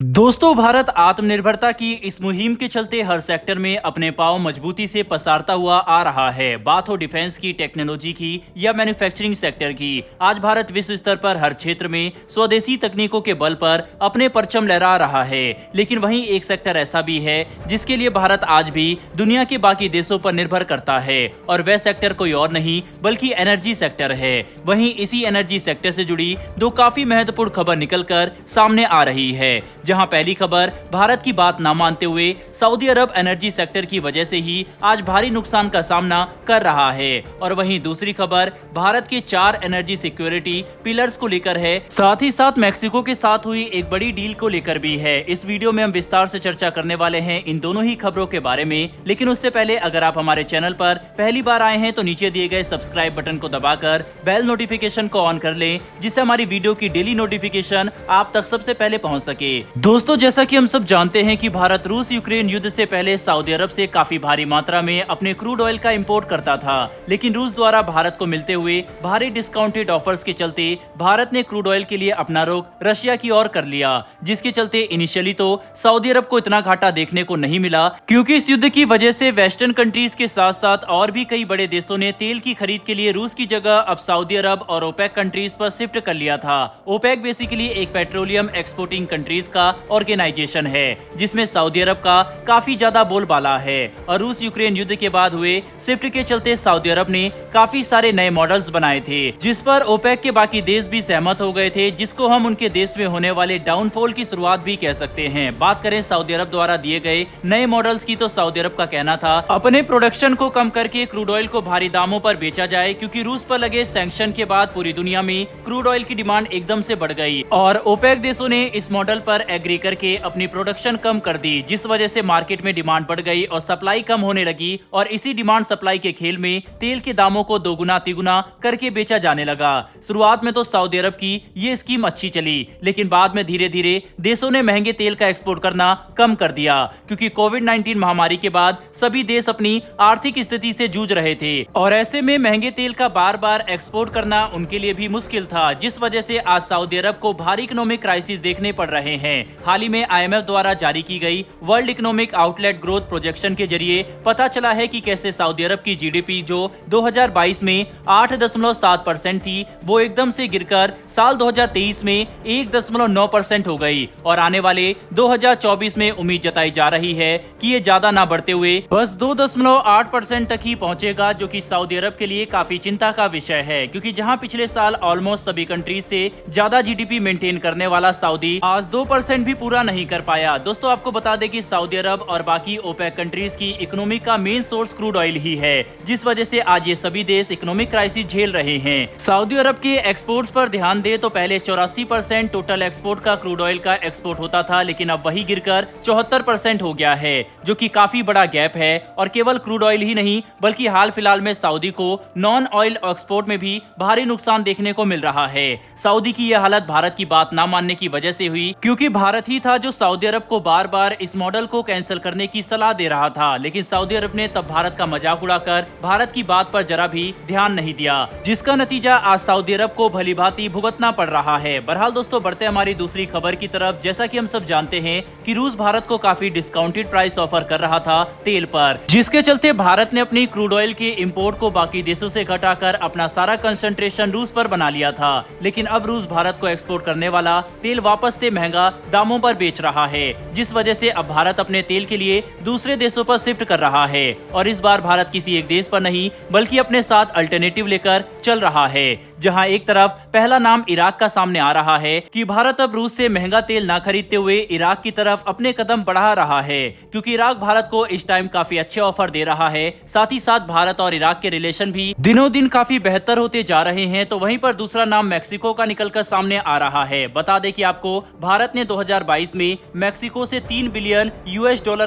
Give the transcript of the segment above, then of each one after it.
दोस्तों, भारत आत्मनिर्भरता की इस मुहिम के चलते हर सेक्टर में अपने पांव मजबूती से पसारता हुआ आ रहा है। बात हो डिफेंस की, टेक्नोलॉजी की या मैन्युफैक्चरिंग सेक्टर की, आज भारत विश्व स्तर पर हर क्षेत्र में स्वदेशी तकनीकों के बल पर अपने परचम लहरा रहा है। लेकिन वहीं एक सेक्टर ऐसा भी है जिसके लिए भारत आज भी दुनिया के बाकी देशों पर निर्भर करता है, और वह सेक्टर कोई और नहीं बल्कि एनर्जी सेक्टर है। वहीं इसी एनर्जी सेक्टर से जुड़ी दो काफी महत्वपूर्ण खबर निकलकर सामने आ रही है, जहां पहली खबर भारत की बात ना मानते हुए सऊदी अरब एनर्जी सेक्टर की वजह से ही आज भारी नुकसान का सामना कर रहा है, और वहीं दूसरी खबर भारत के 4 एनर्जी सिक्योरिटी पिलर्स को लेकर है। साथ ही साथ मैक्सिको के साथ हुई एक बड़ी डील को लेकर भी है। इस वीडियो में हम विस्तार से चर्चा करने वाले हैं इन दोनों ही खबरों के बारे में। लेकिन उससे पहले अगर आप हमारे चैनल पर पहली बार आए हैं तो नीचे दिए गए सब्सक्राइब बटन को दबाकर बेल नोटिफिकेशन को ऑन कर लें, जिससे हमारी वीडियो की डेली नोटिफिकेशन आप तक सबसे पहले पहुंच सके। दोस्तों, जैसा कि हम सब जानते हैं कि भारत रूस यूक्रेन युद्ध से पहले सऊदी अरब से काफी भारी मात्रा में अपने क्रूड ऑयल का इंपोर्ट करता था, लेकिन रूस द्वारा भारत को मिलते हुए भारी डिस्काउंटेड ऑफर्स के चलते भारत ने क्रूड ऑयल के लिए अपना रुख रशिया की ओर कर लिया, जिसके चलते इनिशियली तो सऊदी अरब को इतना घाटा देखने को नहीं मिला, क्योंकि इस युद्ध की वजह से वेस्टर्न कंट्रीज के साथ साथ और भी कई बड़े देशों ने तेल की खरीद के लिए रूस की जगह अब सऊदी अरब और ओपेक कंट्रीज पर शिफ्ट कर लिया था। ओपेक बेसिकली एक पेट्रोलियम एक्सपोर्टिंग कंट्रीज का ऑर्गेनाइजेशन है, जिसमें सऊदी अरब का काफी ज्यादा बोलबाला है, और रूस यूक्रेन युद्ध के बाद हुए शिफ्ट के चलते सऊदी अरब ने काफी सारे नए मॉडल्स बनाए थे, जिस पर ओपेक के बाकी देश भी सहमत हो गए थे, जिसको हम उनके देश में होने वाले डाउनफॉल की शुरुआत भी कह सकते हैं। बात करें सऊदी अरब द्वारा दिए गए नए मॉडल्स की, तो सऊदी अरब का कहना था अपने प्रोडक्शन को कम करके क्रूड ऑयल को भारी दामों पर बेचा जाए, क्योंकि रूस पर लगे सैंक्शन के बाद पूरी दुनिया में क्रूड ऑयल की डिमांड एकदम से बढ़ गई, और ओपेक देशों ने इस मॉडल पर एग्री करके अपनी प्रोडक्शन कम कर दी, जिस वजह से मार्केट में डिमांड बढ़ गई और सप्लाई कम होने लगी, और इसी डिमांड सप्लाई के खेल में तेल के दामों को दोगुना तिगुना करके बेचा जाने लगा। शुरुआत में तो सऊदी अरब की ये स्कीम अच्छी चली, लेकिन बाद में धीरे धीरे देशों ने महंगे तेल का एक्सपोर्ट करना कम कर दिया, क्योंकि कोविड-19 महामारी के बाद सभी देश अपनी आर्थिक स्थिति से जूझ रहे थे, और ऐसे में महंगे तेल का बार बार एक्सपोर्ट करना उनके लिए भी मुश्किल था, जिस वजह से आज सऊदी अरब को भारी इकोनॉमिक क्राइसिस देखने पड़ रहे हैं। हाल ही में IMF द्वारा जारी की गई world economic outlet growth projection के जरिए पता चला है कि कैसे सऊदी अरब की जीडीपी जो 2022 में 8.7% थी, वो एकदम से गिरकर साल 2023 में 1.9% हो गई, और आने वाले 2024 में उम्मीद जताई जा रही है कि ये ज्यादा ना बढ़ते हुए बस 2.8% तक ही पहुंचेगा, जो कि सऊदी अरब के लिए काफी चिंता का विषय है, क्योंकि जहां पिछले साल ऑलमोस्ट सभी कंट्रीज से ज्यादा जीडीपी मेंटेन करने वाला सऊदी आज 2% भी पूरा नहीं कर पाया। दोस्तों, आपको बता दें कि सऊदी अरब और बाकी ओपेक कंट्रीज की इकोनॉमी का मेन सोर्स क्रूड ऑयल ही है, जिस वजह से आज ये सभी देश इकोनॉमिक क्राइसिस झेल रहे हैं। सऊदी अरब के एक्सपोर्ट्स पर ध्यान दे तो पहले 84% टोटल एक्सपोर्ट का क्रूड ऑयल का एक्सपोर्ट होता था, लेकिन अब वही गिरकर 74% हो गया है, जो कि काफी बड़ा गैप है। और केवल क्रूड ऑयल ही नहीं बल्कि हाल फिलहाल में सऊदी को नॉन ऑयल एक्सपोर्ट में भी भारी नुकसान देखने को मिल रहा है। सऊदी की यह हालत भारत की बात न मानने की वजह से हुई, क्योंकि भारत ही था जो सऊदी अरब को बार बार इस मॉडल को कैंसिल करने की सलाह दे रहा था, लेकिन सऊदी अरब ने तब भारत का मजाक उड़ाकर भारत की बात पर जरा भी ध्यान नहीं दिया, जिसका नतीजा आज सऊदी अरब को भली भांति भुगतना पड़ रहा है। बहरहाल दोस्तों, बढ़ते हमारी दूसरी खबर की तरफ। जैसा कि हम सब जानते हैं कि रूस भारत को काफी डिस्काउंटेड प्राइस ऑफर कर रहा था तेल पर, जिसके चलते भारत ने अपनी क्रूड ऑयल के इम्पोर्ट को बाकी देशों से घटाकर अपना सारा कंसंट्रेशन रूस पर बना लिया था। लेकिन अब रूस भारत को एक्सपोर्ट करने वाला तेल वापस से महंगा दामों पर बेच रहा है, जिस वजह से अब भारत अपने तेल के लिए दूसरे देशों पर शिफ्ट कर रहा है, और इस बार भारत किसी एक देश पर नहीं बल्कि अपने साथ अल्टरनेटिव लेकर चल रहा है। जहां एक तरफ पहला नाम इराक का सामने आ रहा है कि भारत अब रूस से महंगा तेल ना खरीदते हुए इराक की तरफ अपने कदम बढ़ा रहा है, क्योंकि इराक भारत को इस टाइम काफी अच्छे ऑफर दे रहा है। साथ ही साथ भारत और इराक के रिलेशन भी दिनों दिन काफी बेहतर होते जा रहे हैं। तो वहीं पर दूसरा नाम मैक्सिको का निकलकर सामने आ रहा है। बता दें कि आपको भारत ने 2022 में मैक्सिको से $3 बिलियन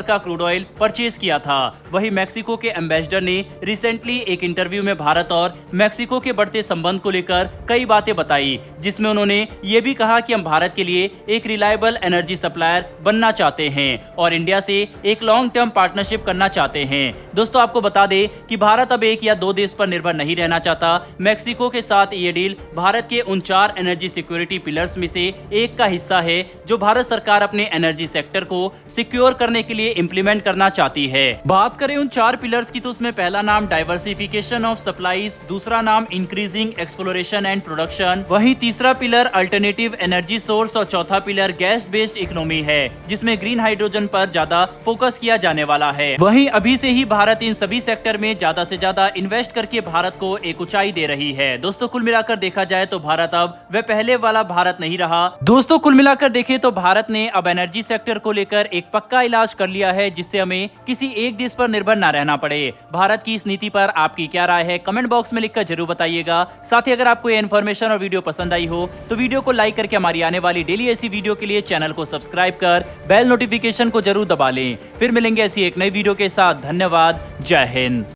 का क्रूड ऑयल परचेज किया था। वहीं मैक्सिको के एम्बेसडर ने रिसेंटली एक इंटरव्यू में भारत और मैक्सिको के बढ़ते संबंध को लेकर कई बातें बताई, जिसमें उन्होंने ये भी कहा कि हम भारत के लिए एक रिलायबल एनर्जी सप्लायर बनना चाहते हैं और इंडिया से एक लॉन्ग टर्म पार्टनरशिप करना चाहते हैं। दोस्तों, आपको बता दें कि भारत अब एक या दो देश पर निर्भर नहीं रहना चाहता। मैक्सिको के साथ ये डील भारत के उन 4 एनर्जी सिक्योरिटी पिलर्स में से एक का हिस्सा है, जो भारत सरकार अपने एनर्जी सेक्टर को सिक्योर करने के लिए इम्प्लीमेंट करना चाहती है। बात करें उन 4 पिलर्स की तो उसमें पहला नाम डाइवर्सिफिकेशन ऑफ सप्लाईज, दूसरा नाम इंक्रीजिंग एक्सप्लोरेशन एंड प्रोडक्शन, वहीं तीसरा पिलर अल्टरनेटिव एनर्जी सोर्स और चौथा पिलर गैस बेस्ड इकोनॉमी है, जिसमें ग्रीन हाइड्रोजन पर ज्यादा फोकस किया जाने वाला है। वहीं अभी से ही भारत इन सभी सेक्टर में ज्यादा से ज्यादा इन्वेस्ट करके भारत को एक ऊंचाई दे रही है। दोस्तों कुल मिलाकर देखा जाए तो भारत अब वह पहले वाला भारत नहीं रहा। दोस्तों कुल मिलाकर देखें तो भारत ने अब एनर्जी सेक्टर को लेकर एक पक्का इलाज कर लिया है, जिससे हमें किसी एक देश पर निर्भर न रहना पड़े। भारत की इस नीति पर आपकी क्या राय है, कमेंट बॉक्स में लिखकर जरूर बताइएगा। साथ ही अगर आपको ये इन्फॉर्मेशन और वीडियो पसंद आई हो तो वीडियो को लाइक करके हमारी आने वाली डेली ऐसी वीडियो के लिए चैनल को सब्सक्राइब कर बेल नोटिफिकेशन को जरूर दबा लें। फिर मिलेंगे ऐसी एक नई वीडियो के साथ। धन्यवाद। जय हिंद।